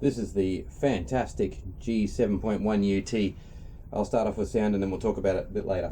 This is the fantastic G7.1ut. I'll start off with sound and then we'll talk about it a bit later.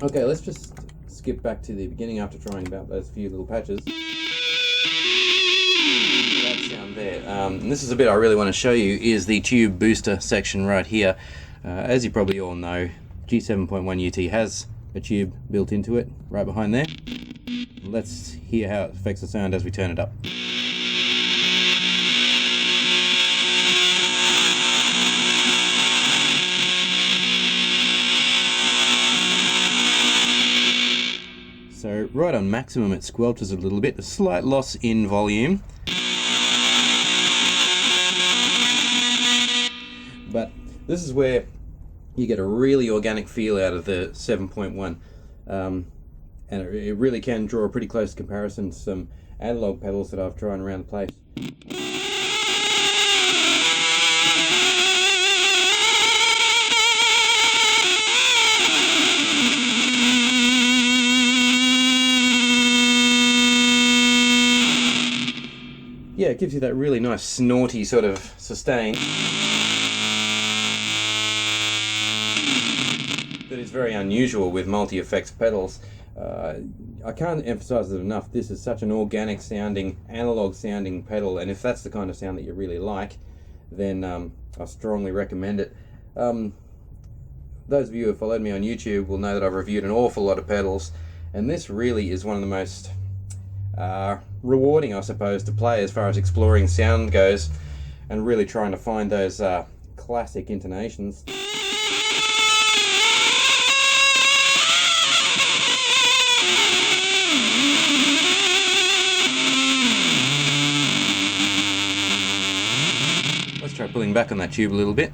Okay, let's just skip back to the beginning after trying about those few little patches. That sound there. And this is a bit I really want to show you, is the tube booster section right here. As you probably all know, G7.1ut has a tube built into it right behind there. Let's hear how it affects the sound as we turn it up. So right on maximum it squelches a little bit, a slight loss in volume. But this is where you get a really organic feel out of the 7.1. And it really can draw a pretty close comparison to some analog pedals that I've tried around the place. Yeah, it gives you that really nice snorty sort of sustain that is very unusual with multi-effects pedals. I can't emphasize it enough, this is such an organic sounding, analog sounding pedal, and if that's the kind of sound that you really like, then I strongly recommend it. Those of you who have followed me on YouTube will know that I've reviewed an awful lot of pedals, and this really is one of the most rewarding, I suppose, to play as far as exploring sound goes and really trying to find those classic intonations. try pulling back on that tube a little bit.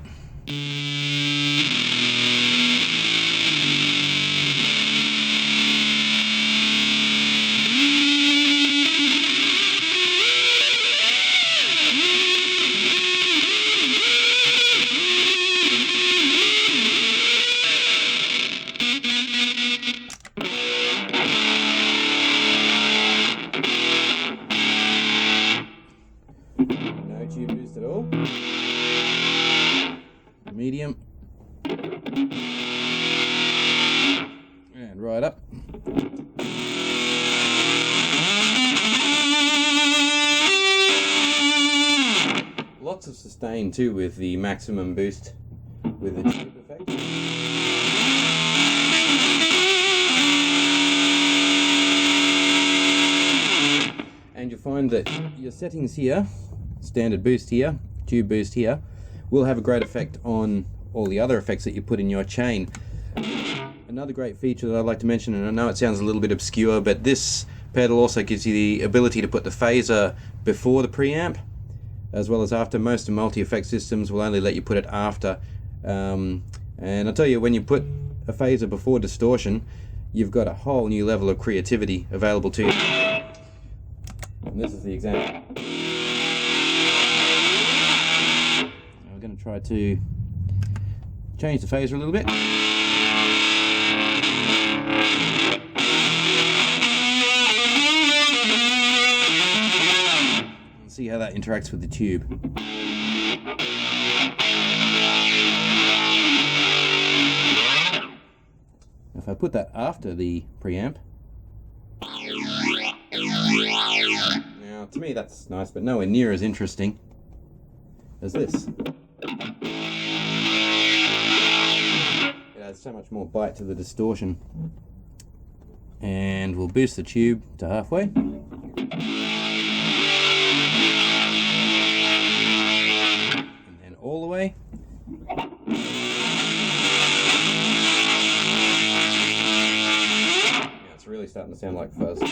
No tube boost at all. Medium. And right up. Lots of sustain too with the maximum boost with the tube effect. And you'll find that your settings here, standard boost here, tube boost here, will have a great effect on all the other effects that you put in your chain. Another great feature that I'd like to mention, and I know it sounds a little bit obscure, but this pedal also gives you the ability to put the phaser before the preamp as well as after. Most multi-effect systems will only let you put it after, and I'll tell you, when you put a phaser before distortion, you've got a whole new level of creativity available to you. And this is the example. I'm going to try to change the phaser a little bit. And see how that interacts with the tube. If I put that after the preamp, now to me that's nice, but nowhere near as interesting as this. It adds so much more bite to the distortion. And we'll boost the tube to halfway. And then all the way. Yeah, it's really starting to sound like fuzz.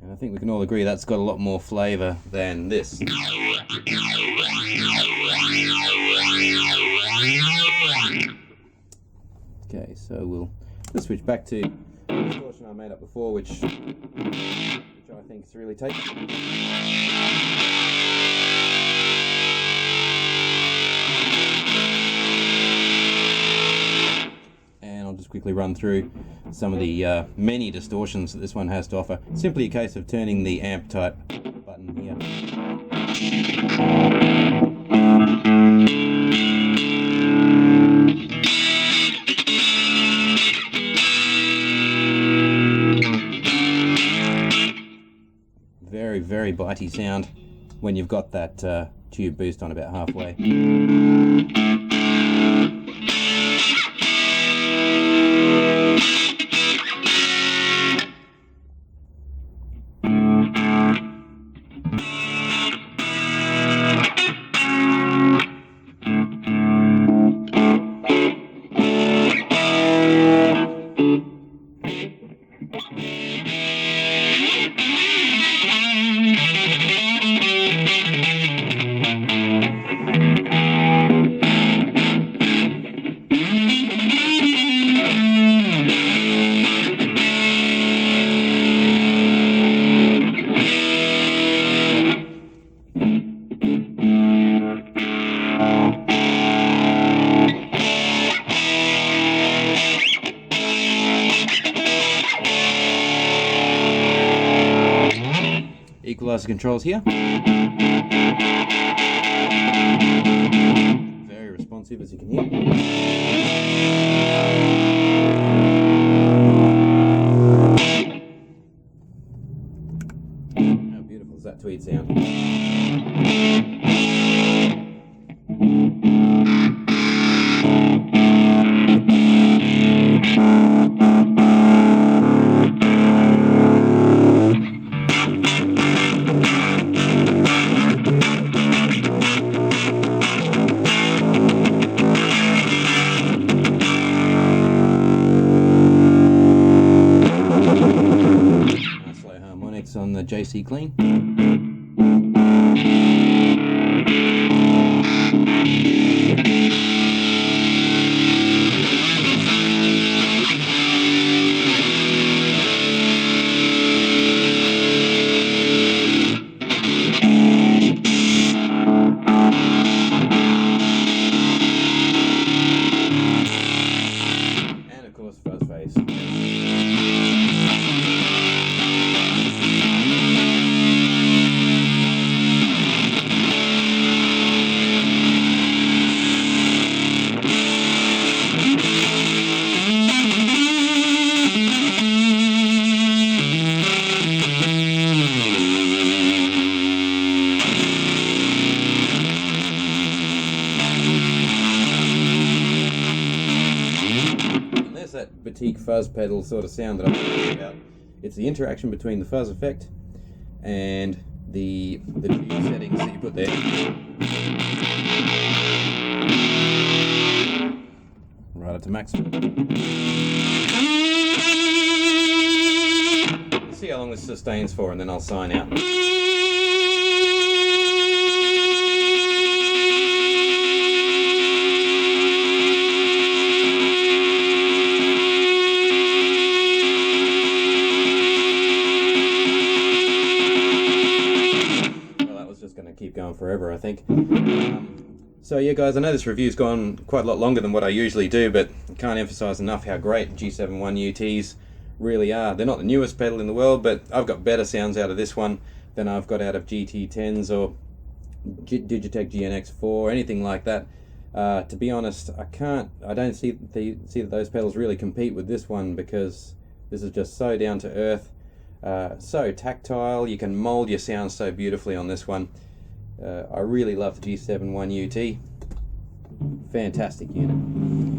I think we can all agree that's got a lot more flavour than this. Okay, so we'll switch back to the distortion I made up before, which I think is really taken. And I'll just quickly run through some of the many distortions that this one has to offer. Simply a case of turning the amp type button here. Very, very bitey sound when you've got that tube boost on about halfway. Equalizer controls here. Very responsive, as you can hear. How beautiful is that tweed sound? AC clean. And of course fuzz face. There's that boutique fuzz pedal sort of sound that I'm talking about. It's the interaction between the fuzz effect and the two settings that you put there. Right up to maximum. See how long this sustains for, and then I'll sign out. Going to keep going forever, I think. So yeah guys, I know this review's gone quite a lot longer than what I usually do, but I can't emphasize enough how great G7.1uts really are. They're not the newest pedal in the world, but I've got better sounds out of this one than I've got out of GT10s or Digitech GNX4 or anything like that. To be honest, I don't see that those pedals really compete with this one, because this is just so down to earth. So tactile, you can mold your sound so beautifully on this one. I really love the G7.1ut. Fantastic unit.